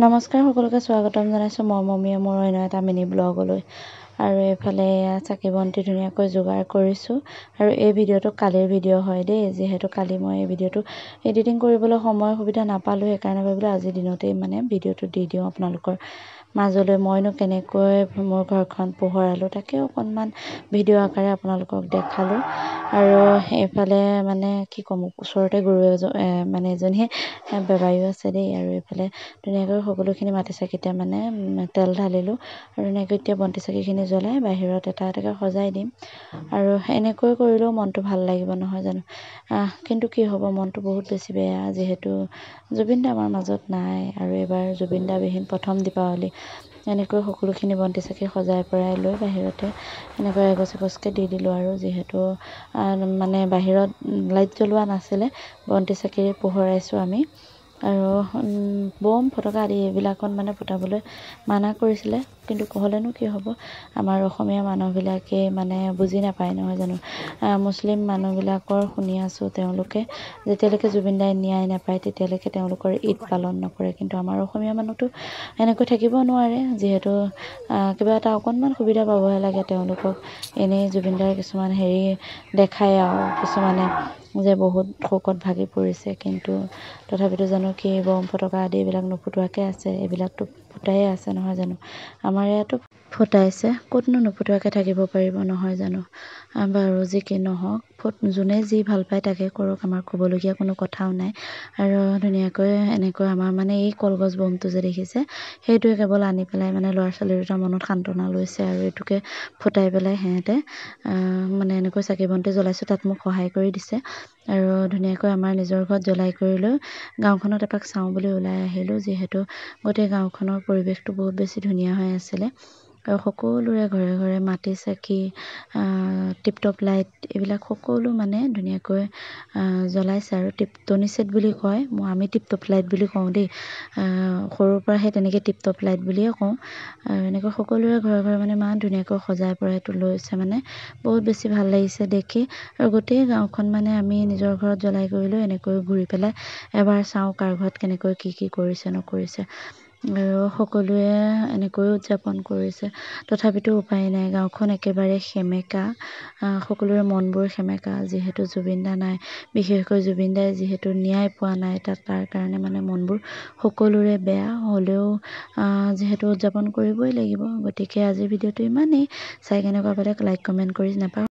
নমস্কাৰ সকলোকে স্বাগতম জনাইছোঁ মই মমীয়ে মোৰ অন্য এটা মিনি ব্লগলৈ আৰু এইফালে চাকি বন্তি ধুনীয়াকৈ যোগাৰ কৰিছোঁ আৰু এই ভিডিঅ'টো কালিৰ ভিডিঅ' হয় দেই যিহেতু কালি মই এই ভিডিঅ'টো এডিটিং কৰিবলৈ সময় সুবিধা নাপালোঁ সেইকাৰণে ভাবিলোঁ আজিৰ দিনতেই মানে ভিডিঅ'টো দি দিওঁ আপোনালোকৰ মাজলৈ মইনো কেনেকৈ মোৰ ঘৰখন পোহৰালোঁ তাকে অকণমান ভিডিঅ' আকাৰে আপোনালোকক দেখালোঁ আৰু এইফালে মানে কি ক'ম ওচৰতে গৰু মানে এজনীয়ে বেবায়ো আছে দেই আৰু এইফালে ধুনীয়াকৈ সকলোখিনি মাটি চাকিতে মানে তেল ঢালিলোঁ আৰু ধুনীয়াকৈ এতিয়া বন্তি চাকিখিনি জ্বলাই বাহিৰত এটা এটাকৈ সজাই দিম আৰু এনেকৈ কৰিলেও মনটো ভাল লাগিব নহয় জানো কিন্তু কি হ'ব মনটো বহুত বেছি বেয়া যিহেতু জুবিন দা আমাৰ মাজত নাই আৰু এইবাৰ জুবিন দাবিহীন প্ৰথম দীপাৱলী এনেকৈ সকলোখিনি বন্তি চাকি সজাই পৰাই লৈ বাহিৰতে এনেকৈ এগছকৈ দি দিলোঁ আৰু যিহেতু মানে বাহিৰত লাইট জ্বলোৱা নাছিলে বন্তি চাকিৰে পোহৰাইছোঁ আমি আৰু বম ফটকা আদি এইবিলাকত মানে ফুটাবলৈ মানা কৰিছিলে কিন্তু হ'লেনো কি হ'ব আমাৰ অসমীয়া মানুহবিলাকে মানে বুজি নাপায় নহয় জানো মুছলিম মানুহবিলাকৰ শুনি আছোঁ তেওঁলোকে যেতিয়ালৈকে জুবিন দাই ন্যায় নাপায় তেতিয়ালৈকে তেওঁলোকৰ ঈদ পালন নকৰে কিন্তু আমাৰ অসমীয়া মানুহটো এনেকৈ থাকিব নোৱাৰে যিহেতু কিবা এটা অকণমান সুবিধা পাবহে লাগে তেওঁলোকক এনেই জুবিন দাৰ কিছুমান হেৰি দেখায় আৰু কিছুমানে যে বহুত শোকত ভাগি পৰিছে কিন্তু তথাপিতো জানো কি বম ফটকা আদি এইবিলাক নুফুটোৱাকৈ আছে এইবিলাকতো ফুটায়ে আছে নহয় জানো আমাৰ ইয়াতো ফুটাইছে ক'তনো নুফুটোৱাকৈ থাকিব পাৰিব নহয় জানো বাৰু যি কি নহওক যোনে যি ভাল পায় তাকে কৰক আমাৰ ক'বলগীয়া কোনো কথাও নাই আৰু ধুনীয়াকৈ এনেকৈ আমাৰ মানে এই কলগছ বমটো যে দেখিছে সেইটোৱে কেৱল আনি পেলাই মানে ল'ৰা ছোৱালী দুটাৰ মনত সান্তনা লৈছে আৰু এইটোকে ফুটাই পেলাই সিহঁতে মানে এনেকৈ চাকি বন্তি জ্বলাইছোঁ তাত মোক সহায় কৰি দিছে আৰু ধুনীয়াকৈ আমাৰ নিজৰ ঘৰত জ্বলাই কৰি লৈ গাঁওখনত এপাক চাওঁ বুলি ওলাই আহিলোঁ যিহেতু গোটেই গাঁওখনৰ পৰিৱেশটো বহুত বেছি ধুনীয়া হৈ আছিলে আৰু সকলোৰে ঘৰে ঘৰে মাটি চাকি টিপটপ লাইট এইবিলাক সকলো মানে ধুনীয়াকৈ জ্বলাইছে আৰু টনি ছেট বুলি কয় আমি টিপটপ লাইট বুলি কওঁ দেই সৰুৰ পৰা সেই তেনেকৈ টিপটপ লাইট বুলিয়ে কওঁ আৰু এনেকৈ সকলোৰে ঘৰে ঘৰে মানে ইমান ধুনীয়াকৈ সজাই পৰাইটো লৈছে মানে বহুত বেছি ভাল লাগিছে দেখি আৰু গোটেই গাঁওখন মানে আমি নিজৰ ঘৰত জ্বলাই কৰি লৈ এনেকৈ ঘূৰি পেলাই এবাৰ চাওঁ কাৰ ঘৰত কেনেকৈ কি কৰিছে নকৰিছে আৰু সকলোৱে এনেকৈ উদযাপন কৰিছে তথাপিতো উপায় নাই গাঁওখন একেবাৰে সেমেকা সকলোৰে মনবোৰ সেমেকা যিহেতু জুবিন দা নাই বিশেষকৈ জুবিন দাই যিহেতু ন্যায় পোৱা নাই তাৰ কাৰণে মানে মনবোৰ সকলোৰে বেয়া হ'লেও যিহেতু উদযাপন কৰিবই লাগিব গতিকে আজিৰ ভিডিঅ'টো ইমানেই চাই কেনেকুৱা পালে লাইক কমেণ্ট কৰি নাপাহৰিব